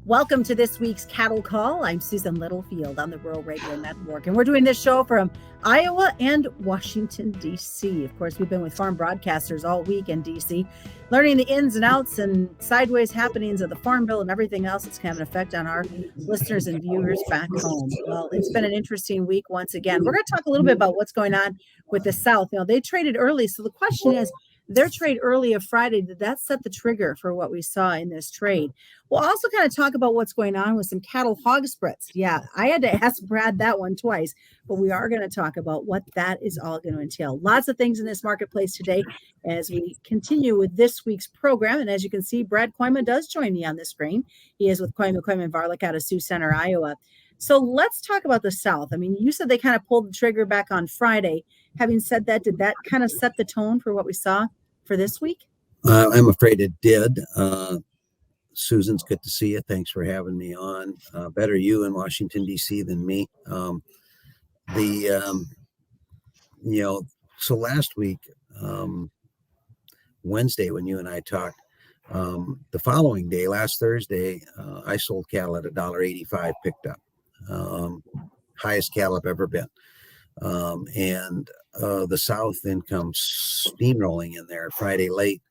Welcome to this week's Cattle Call. I'm Susan Littlefield on the Rural Radio Network, and we're doing this show from Iowa and Washington, D.C. Of course, we've been with farm broadcasters all week in D.C., learning the ins and outs and sideways happenings of the Farm Bill and everything else that's kind of an effect on our listeners and viewers back home. Well, it's been an interesting week once again. We're going to talk a little bit about what's going on with the South. You know, they traded early, so the question is, their trade early of Friday, did that set the trigger for what we saw in this trade? We'll also kind of talk about what's going on with some cattle hog spreads. Yeah, I had to ask Brad that one twice, but we are going to talk about what that is all going to entail. Lots of things in this marketplace today as we continue with this week's program. And as you can see, Brad Kooima does join me on the screen. He is with Kooima and Varilek out of Sioux Center, Iowa. So let's talk about the South. I mean, you said they kind of pulled the trigger back on Friday. Having said that, did that kind of set the tone for what we saw for this week? I'm afraid it did. Susan's good to see you. Thanks for having me on. Better you in Washington, D.C. than me. So last week, Wednesday, when you and I talked, the following day, last Thursday, I sold cattle at $1.85 picked up. Highest cattle I've ever been. And the South then comes steamrolling in there Friday late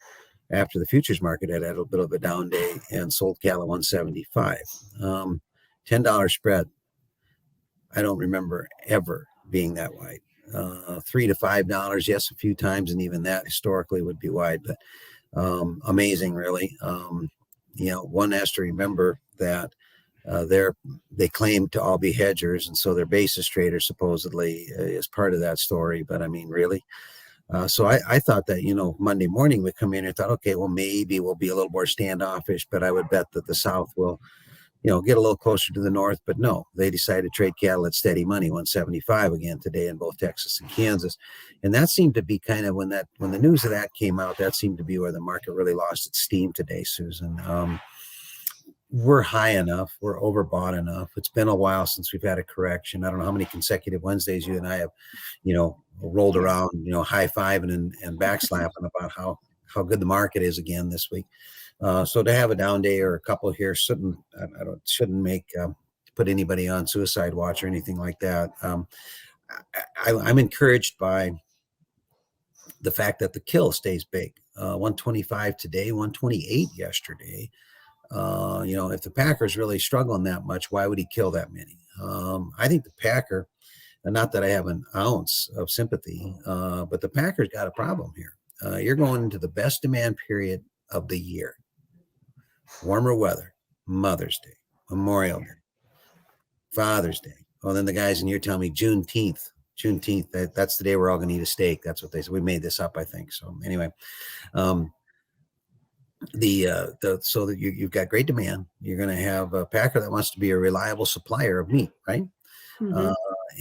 after the futures market had a little bit of a down day and sold cattle at 175. $10 spread. I don't remember ever being that wide. $3 to $5, yes, a few times, and even that historically would be wide, but amazing, really. One has to remember that they claim to all be hedgers, and so their basis traders supposedly is part of that story. But I mean, really. So I thought that, Monday morning we come in and thought, okay, well, maybe we'll be a little more standoffish, but I would bet that the South will, get a little closer to the North. But no, they decided to trade cattle at steady money, 175 again today in both Texas and Kansas. And that seemed to be kind of when the news of that came out, that seemed to be where the market really lost its steam today, Susan. We're high enough. We're overbought enough. It's been a while since we've had a correction. I don't know how many consecutive Wednesdays you and I have, rolled around, high-fiving and backslapping about how good the market is again this week. So to have a down day or a couple here shouldn't make put anybody on suicide watch or anything like that. I'm encouraged by the fact that the kill stays big. 125 today, 128 yesterday. If the Packers really struggling that much, why would he kill that many? I think the Packer, and not that I have an ounce of sympathy, but the Packers got a problem here. You're going into the best demand period of the year. Warmer weather, Mother's Day, Memorial Day, Father's Day. Well, then the guys in here tell me Juneteenth, that's the day we're all going to eat a steak. That's what they said. We made this up, I think. So anyway, so that you've got great demand. You're going to have a Packer that wants to be a reliable supplier of meat, right? Mm-hmm.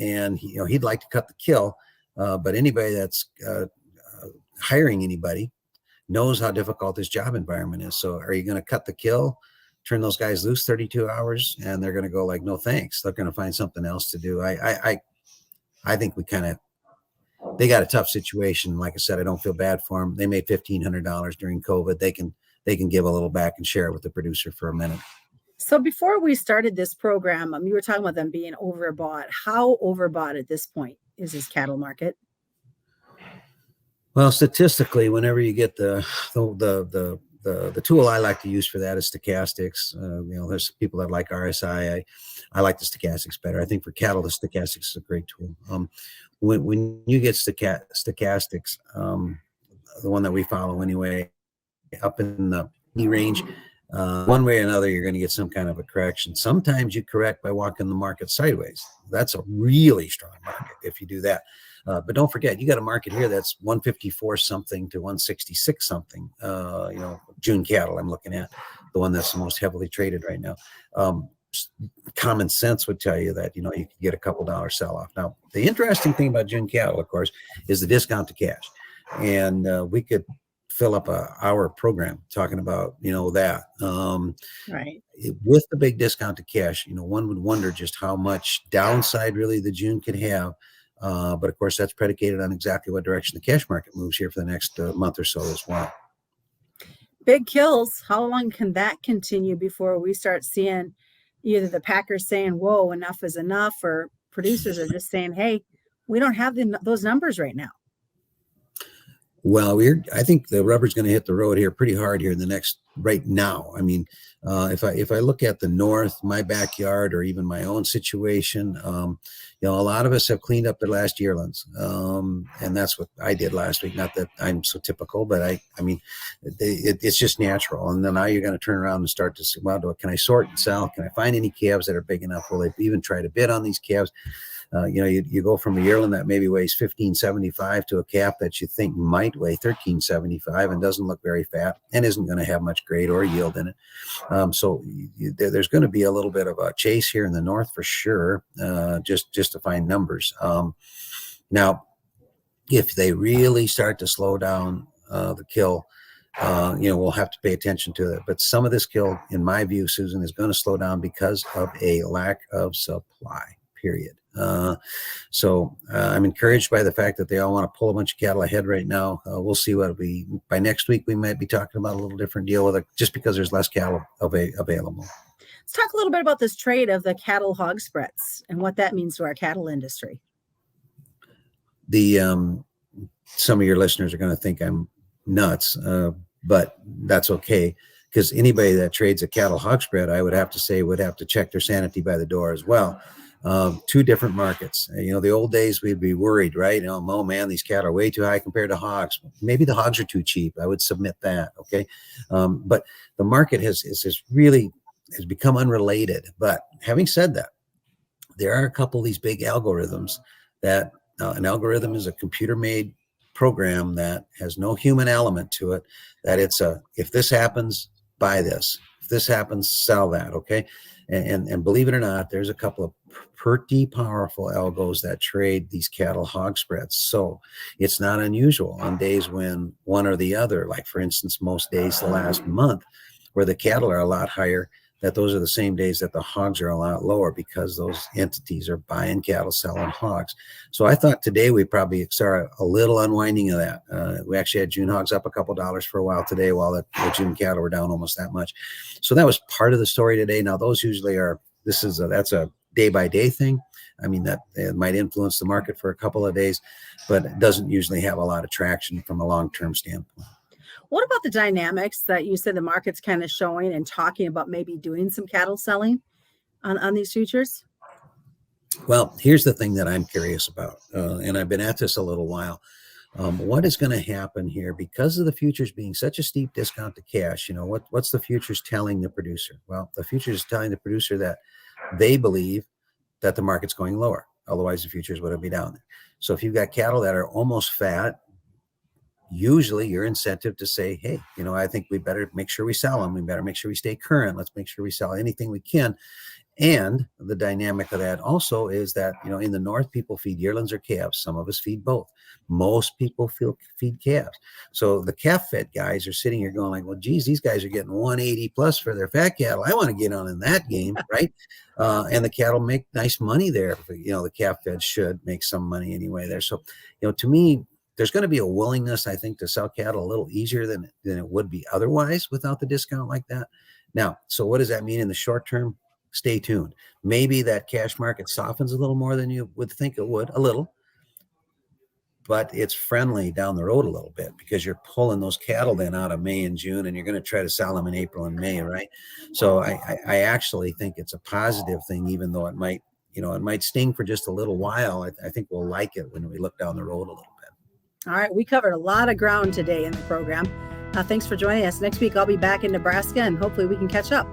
And he'd like to cut the kill, but anybody that's hiring anybody knows how difficult this job environment is. So are you going to cut the kill, turn those guys loose 32 hours, and they're going to go like, no thanks. They're going to find something else to do. I think they got a tough situation. Like I said, I don't feel bad for them. They made $1,500 during COVID. They can give a little back and share it with the producer for a minute. So before we started this program, you were talking about them being overbought. How overbought at this point is this cattle market? Well, statistically, whenever you get the tool I like to use for that is stochastics. There's people that like RSI. I like the stochastics better. I think for cattle, the stochastics is a great tool. When you get stochastics, the one that we follow anyway, up in the E range, one way or another, you're going to get some kind of a correction. Sometimes you correct by walking the market sideways. That's a really strong market if you do that. But don't forget, you got a market here that's 154 something to 166 something. June cattle I'm looking at, the one that's the most heavily traded right now. Common sense would tell you that, you could get a couple dollar sell off. Now, the interesting thing about June cattle, of course, is the discount to cash. And we could fill up a hour program talking about, that. Right. With the big discount to cash, one would wonder just how much downside really the June could have. But of course, that's predicated on exactly what direction the cash market moves here for the next month or so as well. Big kills. How long can that continue before we start seeing either the Packers saying, whoa, enough is enough, or producers are just saying, hey, we don't have those numbers right now? Well, I think the rubber's going to hit the road here pretty hard here in the next right now. I mean, if I look at the north, my backyard, or even my own situation, a lot of us have cleaned up their last yearlings, and that's what I did last week. Not that I'm so typical, but I mean, it's just natural. And then now you're going to turn around and start to say, well, can I sort and sell? Can I find any calves that are big enough? Will they even try to bid on these calves? You go from a yearling that maybe weighs 1575 to a calf that you think might weigh 1375 and doesn't look very fat and isn't going to have much grade or yield in it. So there's going to be a little bit of a chase here in the north for sure, just to find numbers. Now, if they really start to slow down the kill, we'll have to pay attention to it. But some of this kill, in my view, Susan, is going to slow down because of a lack of supply, period. So I'm encouraged by the fact that they all want to pull a bunch of cattle ahead right now. We'll see by next week, we might be talking about a little different deal with it just because there's less cattle available. Let's talk a little bit about this trade of the cattle hog spreads and what that means to our cattle industry. Some of your listeners are going to think I'm nuts, but that's okay. Because anybody that trades a cattle hog spread, I would have to say, would have to check their sanity by the door as well. Two different markets. The old days we'd be worried, right? Oh man, these cattle are way too high compared to hogs. Maybe the hogs are too cheap. I would submit that. Okay. But the market has become unrelated. But having said that, there are a couple of these big algorithms that an algorithm is a computer-made program that has no human element to it, that if this happens, buy this. If this happens, sell that. Okay. And believe it or not, there's a couple of pretty powerful algos that trade these cattle hog spreads. So it's not unusual on days when one or the other, like for instance, most days the last month where the cattle are a lot higher, that those are the same days that the hogs are a lot lower because those entities are buying cattle, selling hogs. So I thought today we probably saw a little unwinding of that. We actually had June hogs up a couple dollars for a while today, while the June cattle were down almost that much. So that was part of the story today. Now those usually that's a day by day thing. I mean, that it might influence the market for a couple of days, but it doesn't usually have a lot of traction from a long-term standpoint. What about the dynamics that you said the market's kind of showing and talking about maybe doing some cattle selling on these futures? Well, here's the thing that I'm curious about, and I've been at this a little while. What is going to happen here because of the futures being such a steep discount to cash? What's the futures telling the producer? Well, the futures is telling the producer that they believe that the market's going lower. Otherwise, the futures wouldn't be down there. So if you've got cattle that are almost fat, usually your incentive to say, hey, I think we better make sure we sell them. We better make sure we stay current. Let's make sure we sell anything we can. And the dynamic of that also is that, in the north, people feed yearlings or calves. Some of us feed both. Most people feed calves. So the calf fed guys are sitting here going like, well, geez, these guys are getting 180 plus for their fat cattle. I want to get on in that game, right? And the cattle make nice money there. The calf fed should make some money anyway there. So, to me, there's going to be a willingness, I think, to sell cattle a little easier than it would be otherwise without the discount like that. Now, so what does that mean in the short term? Stay tuned. Maybe that cash market softens a little more than you would think it would, a little, but it's friendly down the road a little bit because you're pulling those cattle then out of May and June, and you're going to try to sell them in April and May, right? So I actually think it's a positive thing, even though it might sting for just a little while. I think we'll like it when we look down the road a little bit. All right, we covered a lot of ground today in the program. Thanks for joining us. Next week, I'll be back in Nebraska, and hopefully we can catch up.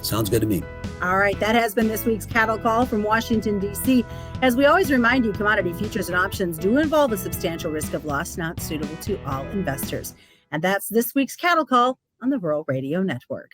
Sounds good to me. All right, that has been this week's Cattle Call from Washington, D.C. As we always remind you, commodity futures and options do involve a substantial risk of loss not suitable to all investors. And that's this week's Cattle Call on the Rural Radio Network.